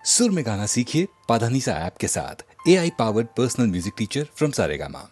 सुर में गाना सीखिए पाधानीसा ऐप के साथ। AI powered personal music teacher from Saregama.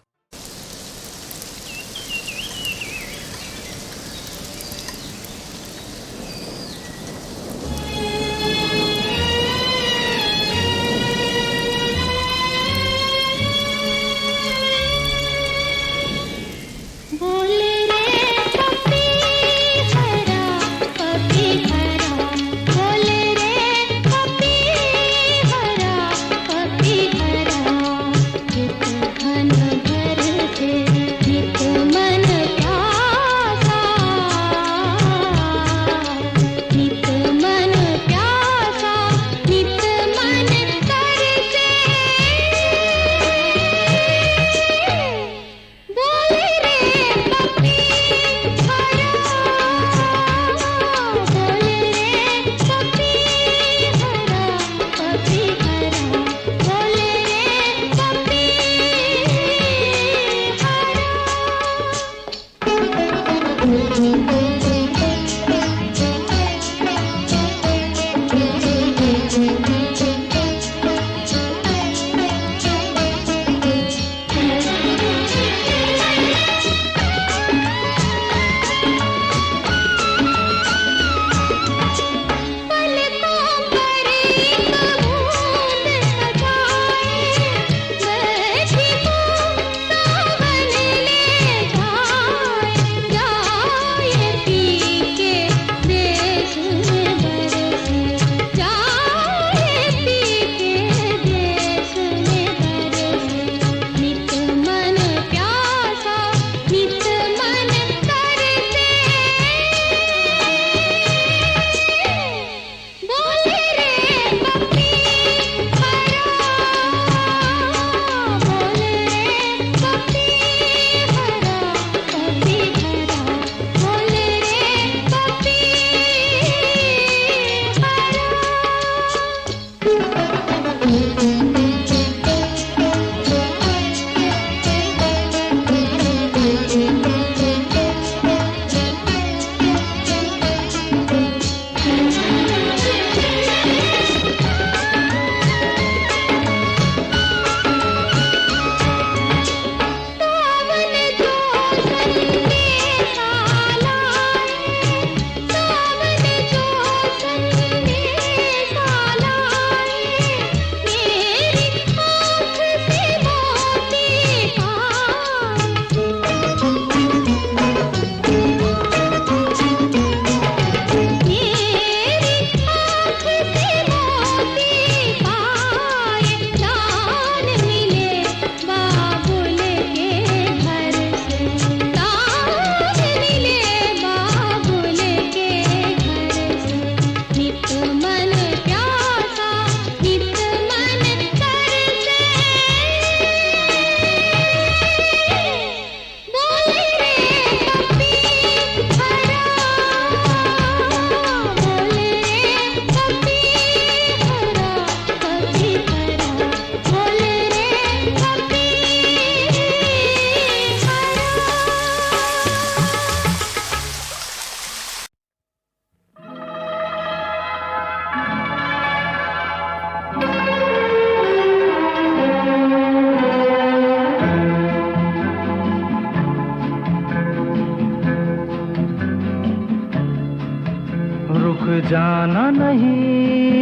जाना नहीं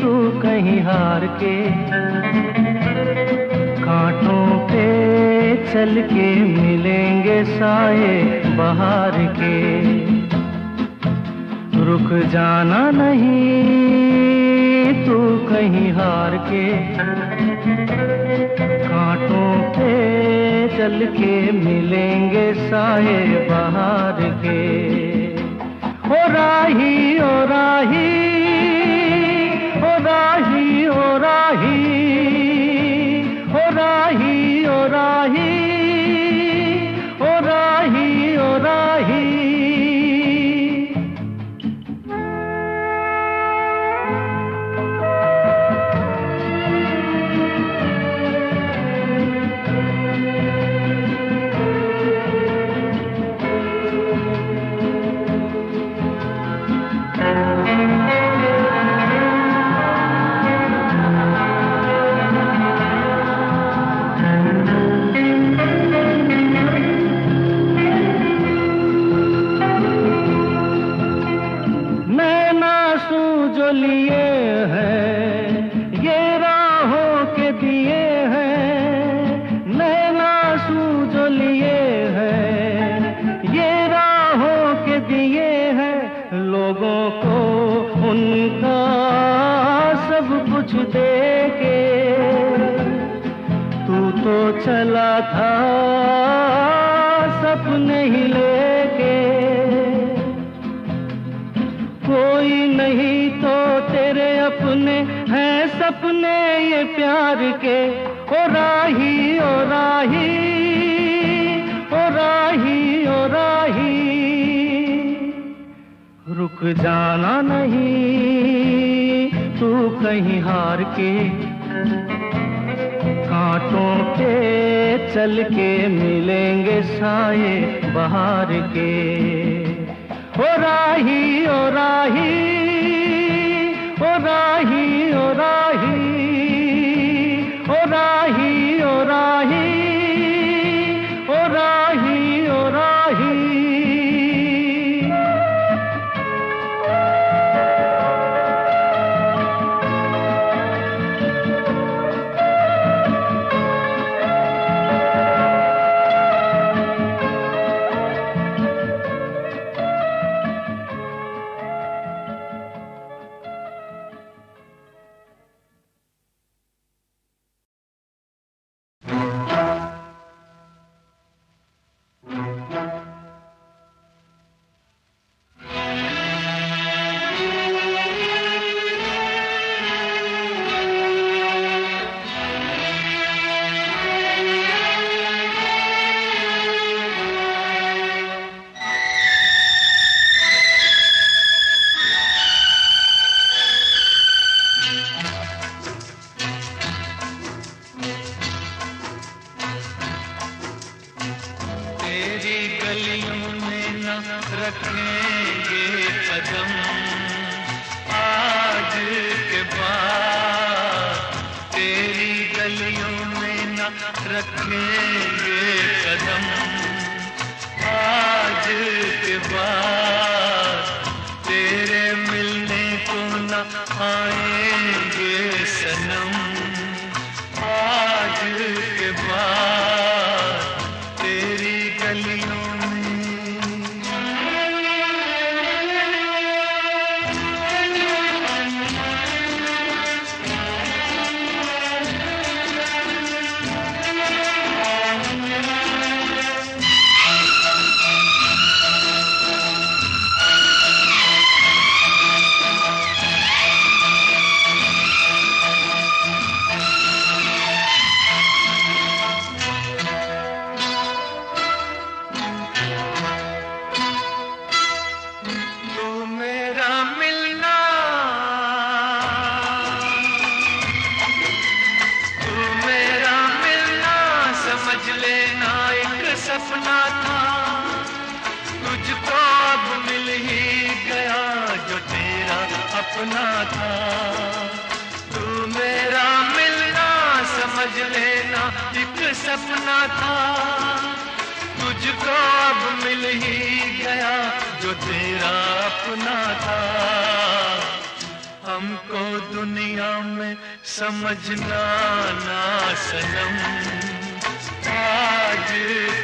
तू कहीं हार के, कांटों पे चल के मिलेंगे साए बहार के। रुक जाना नहीं तू कहीं हार के, कांटों पे चल के मिलेंगे साए बहार के। ओ राही ओ राही ओ राही ओ राही ओ राही ओ राही ओ राही ओ राही। लिए हैं, ये राहों के दिए हैं, नैना सूझो लिए हैं, ये राहों के दिए हैं, लोगों को उनका सब कुछ दे के। तू तो चला था सपने ही लेके, कोई नहीं तो तेरे अपने हैं सपने ये प्यार के। ओ राही ओ राही ओ राही ओ राही, रुक जाना नहीं तू कहीं हार के, कांटों पे चल के मिलेंगे साए बहार के। ओ राही ओ राही ओ राही ओ राही ओ राही ओ राही ओ राही ओ राही। रखेंगे कदम आज के बाद, तेरी गलियों में न रखेंगे कदम आज के बाद, तेरे मिलने को न आएंगे सनम आज के बाद, तेरी गलियों सपना था, तुझको अब मिल ही गया जो तेरा अपना था। तू मेरा मिलना समझ लेना एक सपना था, तुझको अब मिल ही गया जो तेरा अपना था। हमको दुनिया में समझना ना सनम आज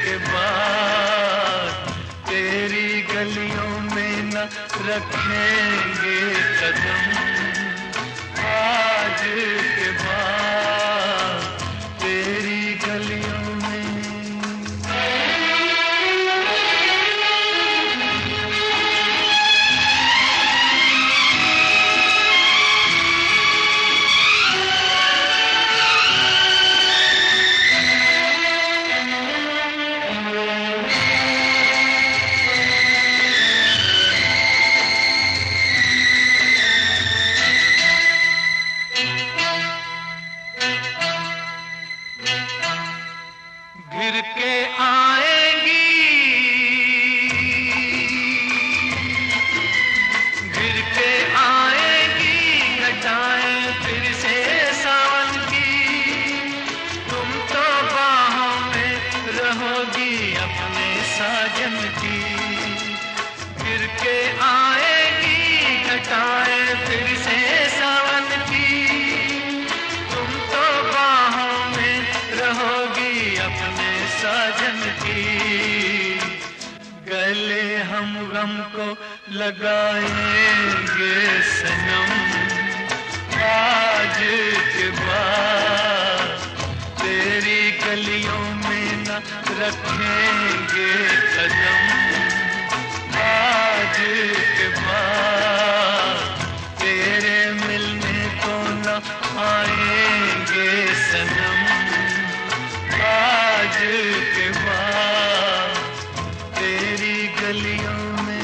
के बाद, तेरी गलियों में न रखेंगे कदम आज के बाद, तेरी गलियों में। गम को लगाएंगे सनम, आज के बाद तेरी गलियों में न रखेंगे कदम, आज के बाद तेरे मिलने को न आएंगे सनम, आज के बाद तेरी गलियों में।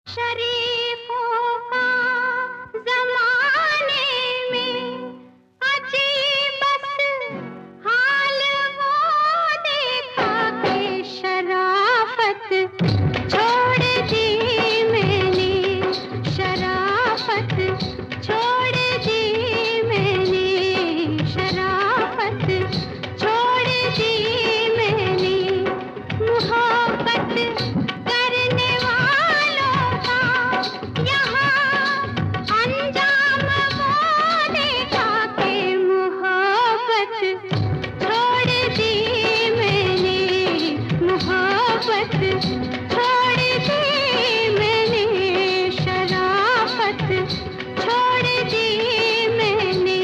शरीफों का ज़माने में अजीब बस हाल वो देखा कि शराफत छोड़ दी मैंने, शराफत छोड़ दी मैंने, शराफत छोड़ दी मैंने, मोहब्बत करने वालों का यहाँ अंजाम वो देखा कि मोहब्बत छोड़ दी मैंने, मोहब्बत छोड़ दी मैंने, शराफत छोड़ दी मैंने।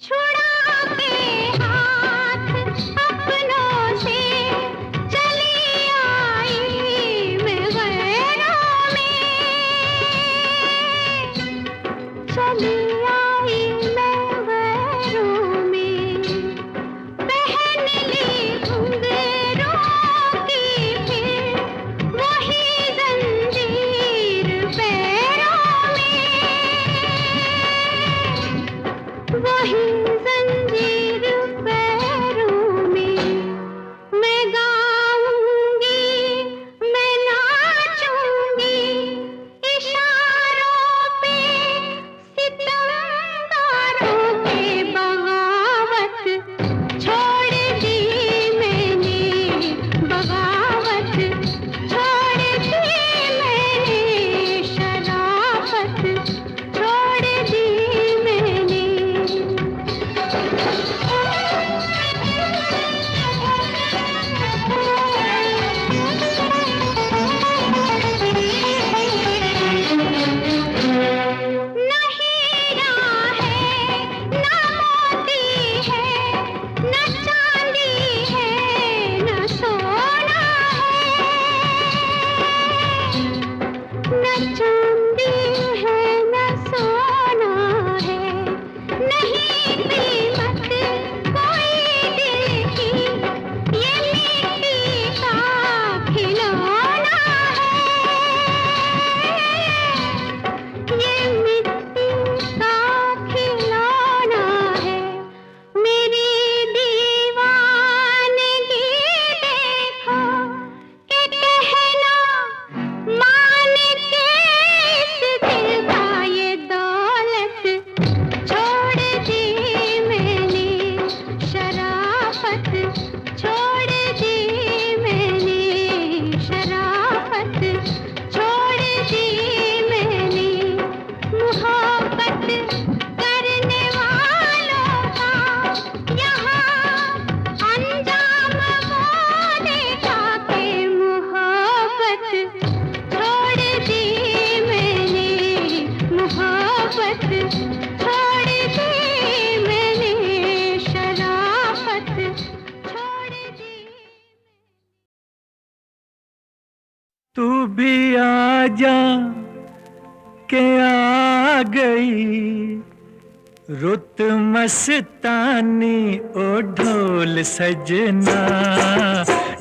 छुड़ा के हाथ अपनों से चली आई मैं गैरों में, चली आई मैं गैरों में, पहन ली घुंघरों की फिर वही जंजीर पैरों में, वही जंजीर पैरों में। मैं गाऊंगी, मैं नाचूंगी, इशारों पे सितमगारों के बगावत छोड़ दी मैंने, बगावत छोड़ दी मैंने, शराफत छोड़ दी मैंने। आजा के आ गई रुत मस्तानी, ओ ढोल सजना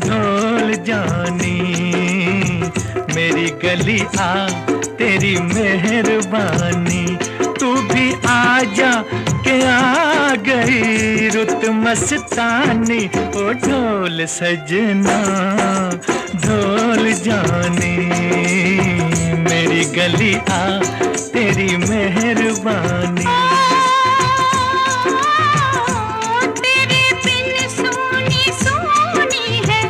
ढोल जानी, मेरी गली आ तेरी मेहरबानी। तू भी आजा के आ गई रुत मस्तानी, ओ ढोल सजना ढोल जानी, मेरी गली आ तेरी मेहरबानी। तेरे बिन सोनी सोनी है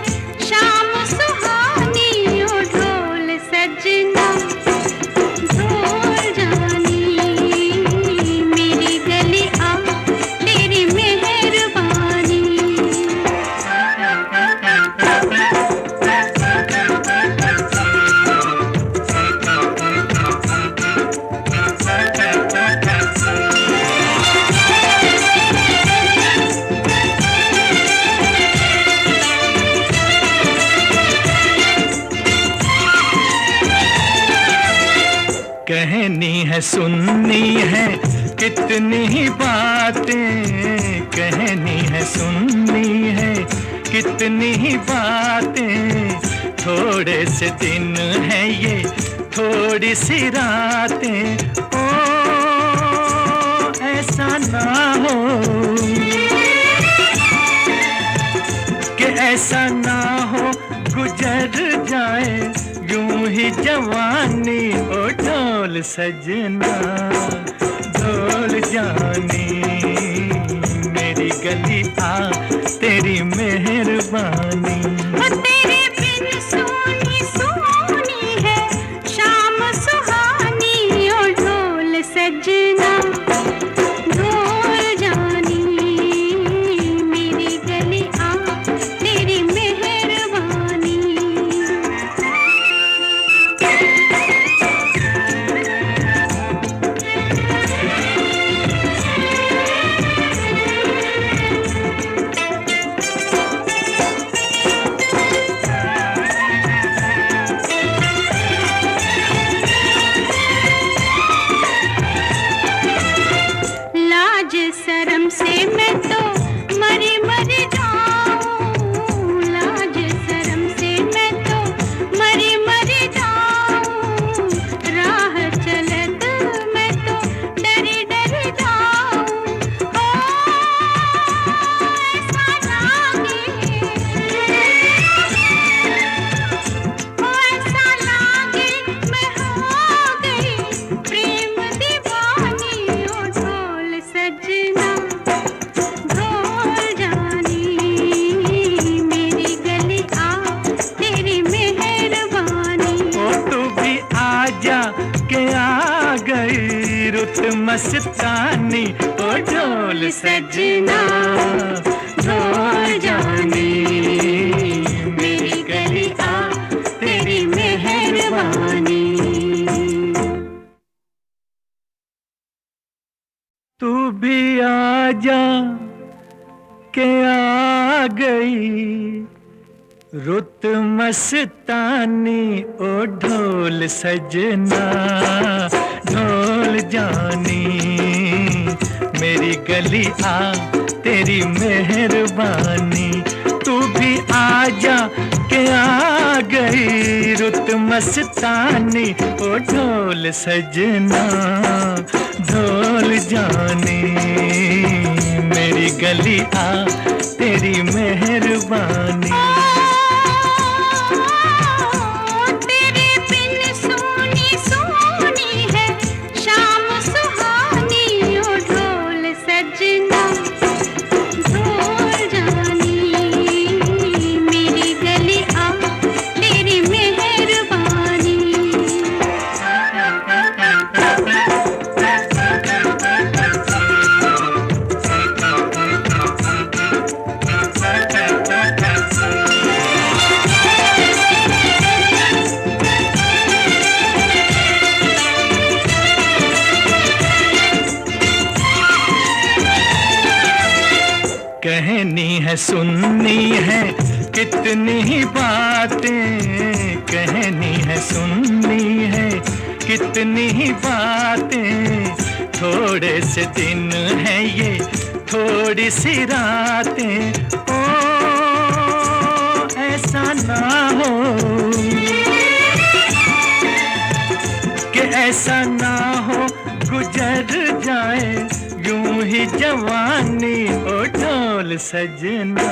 शाम सुहानी, ओ ढोल सजना ढोल जानी, मेरी गली आ तेरी मेहरबानी। कहनी है सुननी है कितनी ही बातें, कहनी है सुननी है कितनी ही बातें, थोड़े से दिन है ये थोड़ी सी रातें। ओ ऐसा ना हो कि ऐसा ना हो गुजर जाए यूं ही जवानी, ओ ढोल सजना ढोल जानी, मेरी गली आ तेरी मेहरबानी। तेरे बिन सोनी सोनी है शाम सुहानी, ओ ढोल सजना ढोल जानी, मेरी गली आ तेरी मेहरबानी। लाज शर्म से मैं तो मरी मरी जाऊं, लाज शर्म से मैं तो मरी मरी जाऊं, राह चलत मैं तो डरी डरी जाऊं। ओ ऐसा लागे, ओ ऐसा लागे मैं हो गई प्रेम दीवानी, ओ ढोल सजना ढोल जानी, मेरी गली आ तेरी मेहरबानी। ओ तू भी आजा के आ गई रुत मस्तानी, ओ ढोल सजना ढोल जानी, मेरी गली आ तेरी मेहरबानी। तू भी आजा के आ गई रुत मस्तानी, ओ ढोल सजना ढोल जानी, मेरी गली आ तेरी मेहरबानी। तू भी आजा के आ गई रुत मस्तानी, ओ ढोल सजना ढोल जानी, मेरी गली आ तेरी मेहरबानी। तेरे बिन सोनी सोनी है शाम सुहानी, ओ ढोल सजना ढोल जानी, मेरी गली आ तेरी मेहरबानी। कहनी है सुननी है कितनी ही बातें कहनी है सुननी है, कितनी ही बातें, थोड़े से दिन है ये थोड़ी सी रातें। ओ ऐसा ना हो कि ऐसा ना हो गुजर जाए यूं ही जवानी। ओ ढोल सजना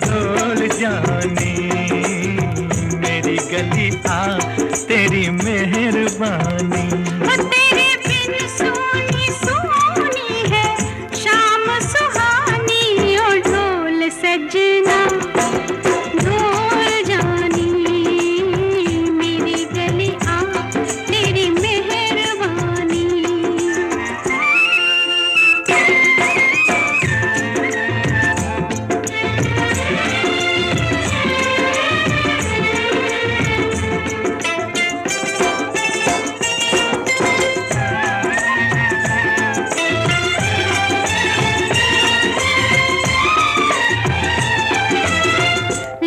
ढोल जानी, मेरी गली आ तेरी मेहरबानी। तेरे बिन सोनी सोनी है शाम सुहानी। ओ ढोल सजना ढोल जानी, मेरी गली आ तेरी मेहरबानी।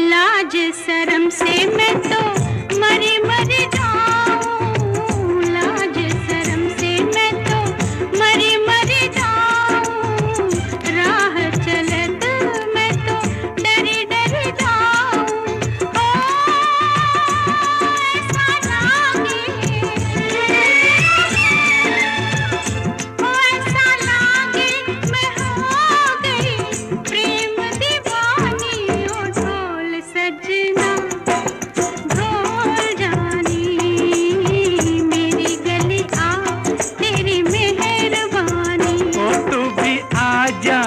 लाज शर्म से मैं तो मरी मरी जाऊं, लाज शर्म से मैं तो मरी मरी जाऊं। राह चलत मैं तो डरी डरी जाऊं। ओ ऐसा लागे, ओ ऐसा लागे मैं हो गई प्रेम दीवानी। ओ ढोल सजना ढोल जानी, मेरी गली आ तेरी मेहरबानी। ओ तू भी आजा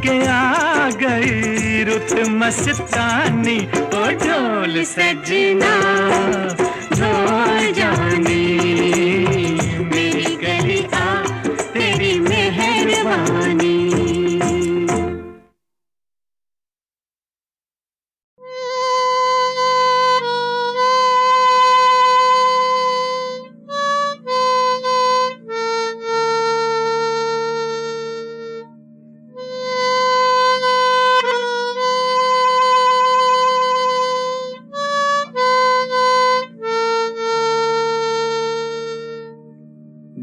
के आ गई रुत मस्तानी। ओ ढोल सजना ढोल जानी, मेरी गली आ तेरी मेहरबानी।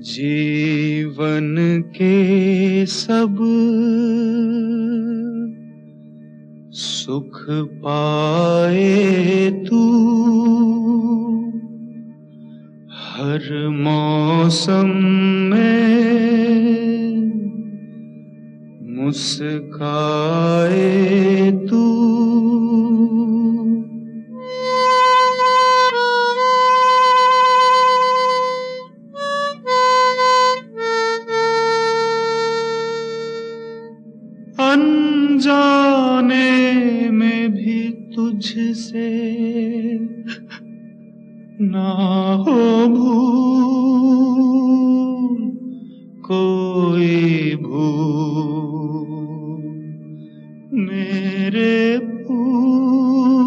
जीवन के सब सुख पाए तू, हर मौसम में मुस्काए तू। अनजाने में भी तुझसे ना हो भूल, कोई भूल मेरे फूल,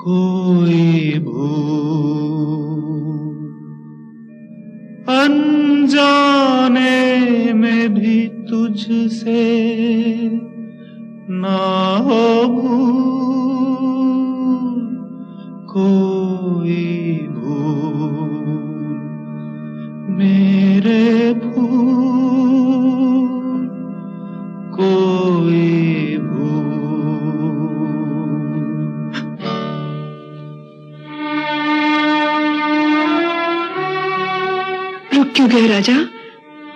कोई भूल। अनजाने में भी तुझसे ना हो भूल, कोई भूल मेरे फूल, कोई रुक क्यों गए राजा?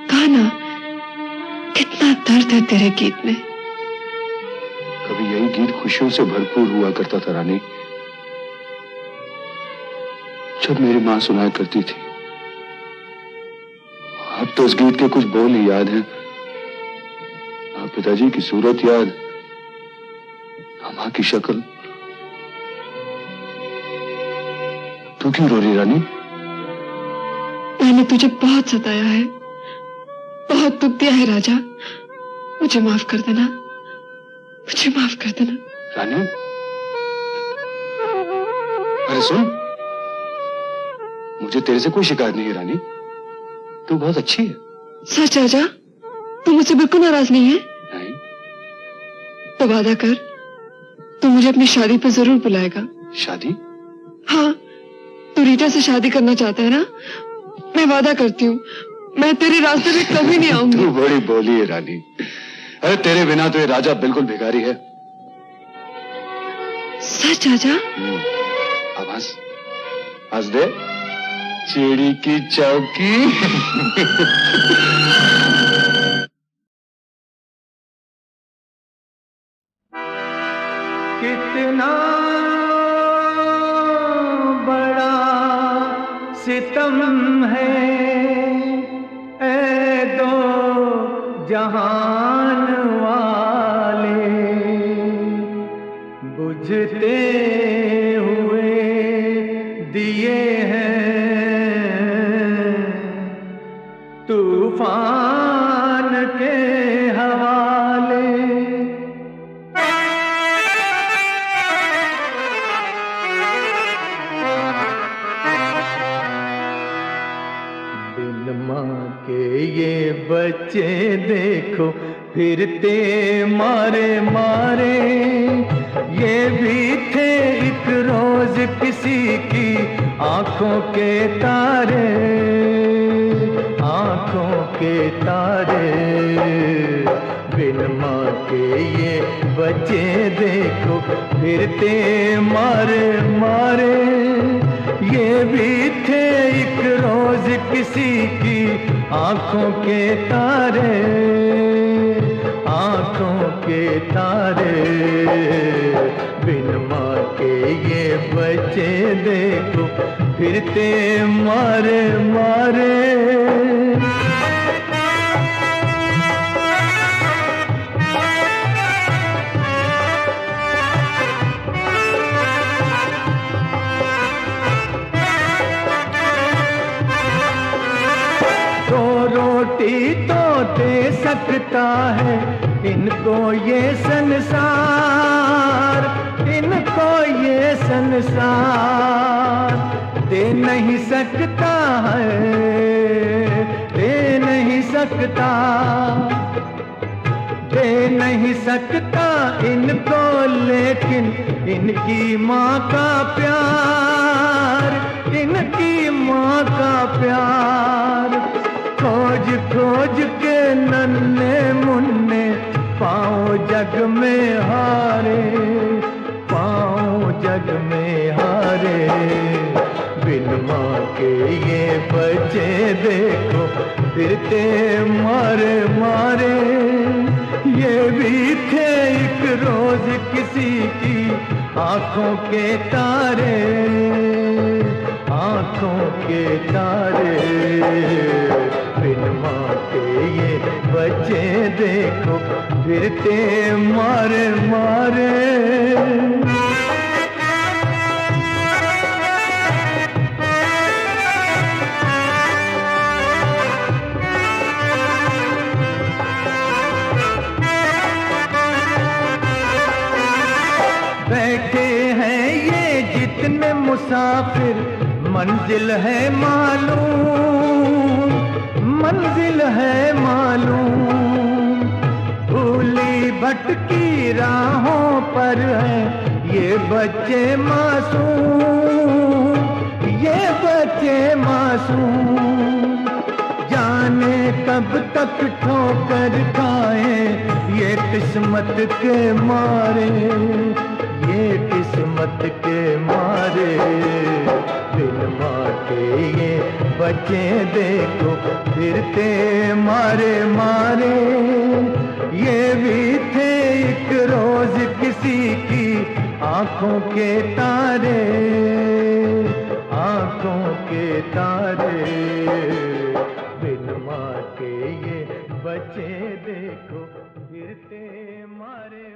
कहा ना, कितना दर्द है तेरे गीत में। कभी यही गीत खुशियों से भरपूर हुआ करता था रानी, जब मेरी माँ सुनाया करती थी। अब तो उस गीत के कुछ बोल ही याद हैं, ना पिताजी की सूरत याद, ना माँ की शक्ल। तू क्यों रो रही रानी? मैंने तुझे बहुत सताया है, बहुत दुख दिया है राजा। मुझे माफ कर देना, मुझे माफ कर देना। रानी, अरे सुन, मुझे तेरे से कोई शिकायत नहीं है रानी, तू बहुत अच्छी है। सच राजा, तू मुझसे बिल्कुल नाराज नहीं है? नहीं। तो वादा कर तू मुझे अपनी शादी पर जरूर बुलाएगा। शादी? हाँ, तू रीटा से शादी करना चाहता है ना? मैं वादा करती हूँ, मैं तेरे रास्ते में कभी नहीं आऊंगी। तू बड़ी बोली है रानी। अरे तेरे बिना तो ये राजा बिल्कुल भिखारी है। सच राजा? अब हंस दे, चिड़ी की चौकी। कितना बड़ा सितम है ए दो जहान वाले, बुझते हुए दिए हैं तूफान के हवाले। बिन माँ के ये बच्चे देखो फिरते मारे मारे, ये भी थे एक रोज किसी की आंखों के तारे, आंखों के तारे। बिन माँ के ये बच्चे देखो फिरते मारे मारे, ये भी थे एक रोज किसी की आंखों के तारे, आंखों के तारे। बिन माँ के ये बच्चे देखो फिरते मारे मारे। तो रोटी तो दे सकता है इनको ये संसार, इनको ये संसार दे नहीं सकता है, दे नहीं सकता, दे नहीं सकता इनको, लेकिन इनकी माँ का प्यार, इनकी माँ का प्यार खोज खोज के नन्हे मुन्ने पाँव जग में हारे, पाँव जग में हारे। बिन माँ के ये बच्चे देखो फिरते मारे मारे, ये भी थे एक रोज किसी की आंखों के तारे, आंखों के तारे। बिन माँ के ये बच्चे देखो फिरते मारे मारे। बैठे हैं ये जितने मुसाफिर, मंजिल है मालूम, मंजिल है मालूम। भूली भटकी राहों पर है ये बच्चे मासूम, ये बच्चे मासूम। जाने कब तक ठोकर खाए ये किस्मत के मारे, ये किस्मत के मारे। बिन माँ के ये बच्चे देखो फिरते मारे मारे, ये भी थे एक रोज किसी की आंखों के तारे, आंखों के तारे। बिन माँ के ये बच्चे देखो फिरते मारे